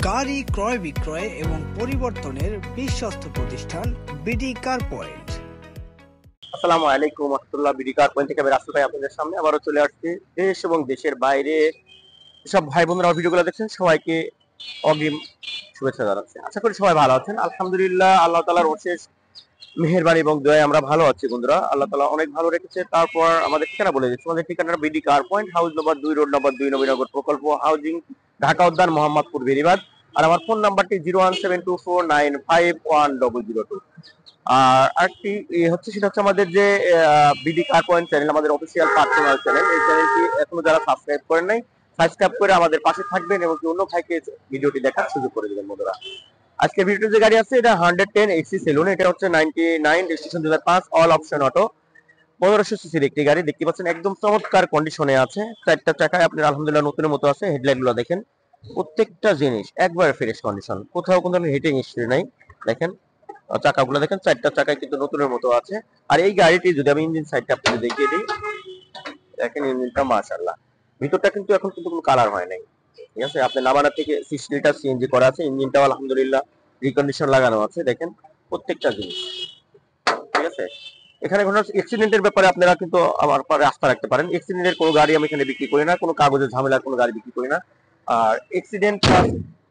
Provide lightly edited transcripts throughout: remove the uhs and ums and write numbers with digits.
গাড়ি ক্রয় বিক্রয় এবং পরিবর্তনের বিশ্বস্ত প্রতিষ্ঠান বিডি কার পয়েন্ট। আসসালামু আলাইকুম রাহমাতুল্লাহ। বিডি কার পয়েন্ট থেকে আমি রাসেল ভাই আপনাদের সামনে আবারও চলে আসছি। দেশ এবং দেশের বাইরে সব ভাই বোনেরা ভিডিওগুলো দেখছেন, সবাইকে অগ্রিম শুভেচ্ছা জানাচ্ছি। আশা করি সবাই ভালো আছেন। আলহামদুলিল্লাহ, আল্লাহ তাআলার অশেষ মেহেরবানি এবং দয়ায় আমরা ভালো আছি বন্ধুরা। আল্লাহ তাআলা অনেক ভালো রেখেছে। তারপর আমাদের ঠিকানা বলে দিচ্ছি। আমাদের ঠিকানাটা BD car point, house number 2, road number 2, Nabinagar প্রকল্প হাউজিং, ঢাকা উদ্যান, মোহাম্মদপুর, বেরিবাদ। আর আমার ফোন নাম্বারটি 01724951002। আর আরেকটি হচ্ছে, সেটা হচ্ছে আমাদের যে বিডি কার পয়েন্ট চ্যানেল, আমাদের অফিসিয়াল পার্সোনাল চ্যানেল। এই চ্যানেলটি এখনো যারা সাবস্ক্রাইব করেন নাই, সাবস্ক্রাইব করে আমাদের পাশে থাকবেন এবং অন্য ভাইকে ভিডিওটি দেখার সুযোগ করে দেবেন বন্ধুরা। আজকে ভিডিওতে যে গাড়ি আছে, এটা 110 এক্সি সেলুন। এটা হচ্ছে 99 রেজিস্ট্রেশন 2005, অল অপশন অটো, 1500 সিসির একটি গাড়ি। দেখতে পাচ্ছেন একদম চমৎকার কন্ডিশনে আছে। চারটা চাকায় আপনার আলহামদুলিল্লাহ নতুনের মতো আছে। হেডলাইট গুলো দেখেন, প্রত্যেকটা জিনিস একবারে ফ্রেশ কন্ডিশন, কোথাও কোনো ধরনের হিটিং হিস্ট্রি নাই। দেখেন চাকাগুলো দেখেন, চারটা চাকায় কিন্তু নতুনের মতো আছে। আর এই গাড়িটি যদি আমি ইঞ্জিন সাইডটা আপনাদের দেখিয়ে দিই, দেখেন ইঞ্জিনটা মাশাআল্লাহ। ভিতরটা কিন্তু এখন কিন্তু কোনো কালার হয় নাই, ঠিক আছে। আপনার নামানা থেকে 6 লিটার সিএনজি করা আছে। ইঞ্জিনটাও আলহামদুলিল্লাহ রিকন্ডিশন লাগানো আছে। দেখেন প্রত্যেকটা জিনিস, ঠিক আছে। এখানে কোনো অ্যাক্সিডেন্টের ব্যাপারে আপনারা কিন্তু আমার পরে আস্থা রাখতে পারেন। অ্যাক্সিডেন্টের কোনো গাড়ি আমি এখানে বিক্রি করি না, কোনো কাগজের ঝামেলার কোনো গাড়ি বিক্রি করি না। আর অ্যাক্সিডেন্ট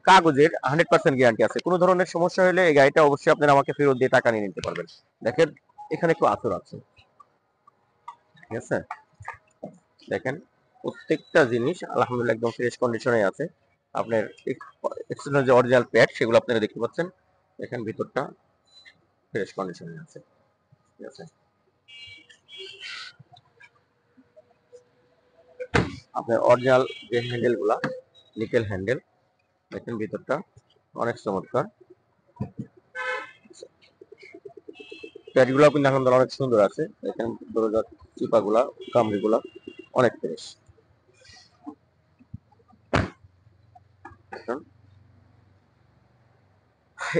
কাগজের 100% গ্যারান্টি আছে। কোনো ধরনের সমস্যা হলে এই গাড়িটা অবশ্যই আপনারা আমাকে ফেরত দিয়ে টাকা নিয়ে নিতে পারবেন। দেখেন এখানে একটু আঁচড় আছে, ঠিক আছে। দেখেন প্রত্যেকটা জিনিস আলহামদুলিল্লাহ একদম ফ্রেশ কন্ডিশনে আছে। আপনার এক্সটার্নাল যে অরিজিনাল প্যাড, সেগুলো আপনারা দেখতে পাচ্ছেন। দেখেন ভিতরটা ফ্রেশ কন্ডিশনে আছে, ঠিক আছে। আপনার অরিজিনাল যে হ্যান্ডেল গুলা, নিকেল হ্যান্ডেল। দেখেন ভিতরটা অনেক চমৎকার। প্যাডগুলো কিন্তু আলহামদুলিল্লাহ অনেক সুন্দর আছে। দেখেন দরজার চিপাগুলা, কামড়িগুলা অনেক ফ্রেশ।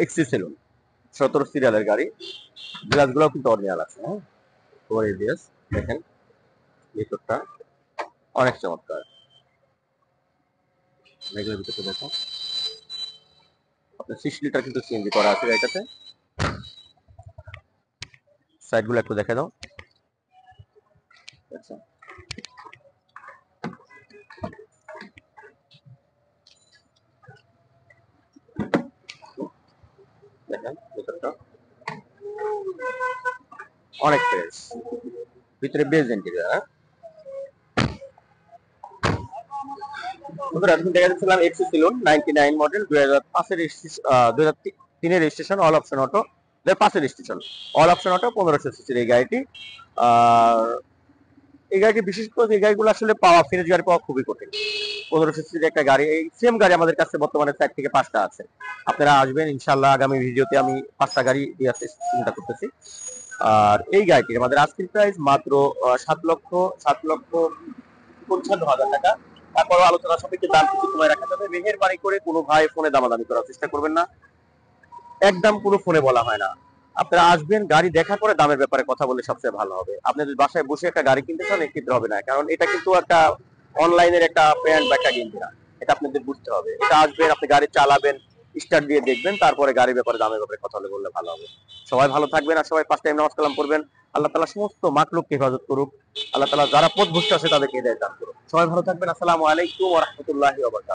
এক্সি সেলুন 17 সিরিয়ালের গাড়ি। গ্লাসগুলো কিন্তু অরিজিনাল আছে। হ্যাঁ, ওর এবিএস। দেখেন ভিতরটা অনেক চমৎকার। এগুলোর ভিতরটা দেখো, আপনার 6 লিটার কিন্তু সিএনজি করা আছে গাড়িটাতে। সাইডগুলো একটু দেখে দাও। আচ্ছা, দেখেন ভিতরটা অনেক ফ্রেশ। ভিতরে বেজ ইন্টেরিয়র। দেখা যাচ্ছিলাম এক্সি সেলুন 99 মডেল, 2003 এর রেজিস্ট্রেশন, অল অপশন অটো, 2005 এর রেজিস্ট্রেশন, অল অপশন অটো, 1500 সিসির এই গাড়িটি। আর এই গাড়িটি বিশেষ করে এই গাড়িগুলো আসলে পাওয়া, ফ্রেশ গাড়ি পাওয়া খুবই কঠিন। 1500 সিসির একটা গাড়ি, এই সেম গাড়ি আমাদের কাছে বর্তমানে 4 থেকে 5টা আছে। আপনারা আসবেন ইনশাআল্লাহ, আগামী ভিডিওতে আমি 5টা গাড়ি দিয়ে আসতে চিন্তা করতেছি। আর এই গাড়িটির আমাদের আস্কিং প্রাইস মাত্র 7,55,000 টাকা। তারপরও আলোচনা সাপেক্ষে দাম কিছু কমায় রাখা যাবে। মেহেরবানি করে কোনো ভাই ফোনে দামাদামি করার চেষ্টা করবেন না, একদম কোনো ফোনে বলা হয় না। আপনারা আসবেন, গাড়ি দেখা করে দামের ব্যাপারে কথা বলে সবচেয়ে ভালো হবে। আপনি যদি বাসায় বসে একটা গাড়ি কিনতে চান, কিনতে হবে না, কারণ এটা কিন্তু একটা অনলাইনের একটা ব্র্যান্ড বা একটা কিনতে না, এটা আপনাদের বুঝতে হবে। এটা আসবেন, আপনি গাড়ি চালাবেন, স্টার্ট দিয়ে দেখবেন, তারপরে গাড়ির ব্যাপারে দামের ব্যাপারে কথা বললে ভালো হবে। সবাই ভালো থাকবেন, আর সবাই 5 টাইম নামাজ কালাম করবেন। আল্লাহ তাআলা সমস্ত মাখলুককে হেফাজত করুক। আল্লাহ তাআলা যারা পথভ্রষ্ট আছে তাদেরকে হিদায়াত দান করুক। সবাই ভালো থাকবেন। আসসালামু আলাইকুম ওয়া রাহমাতুল্লাহি ওয়া বারাকাতুহু।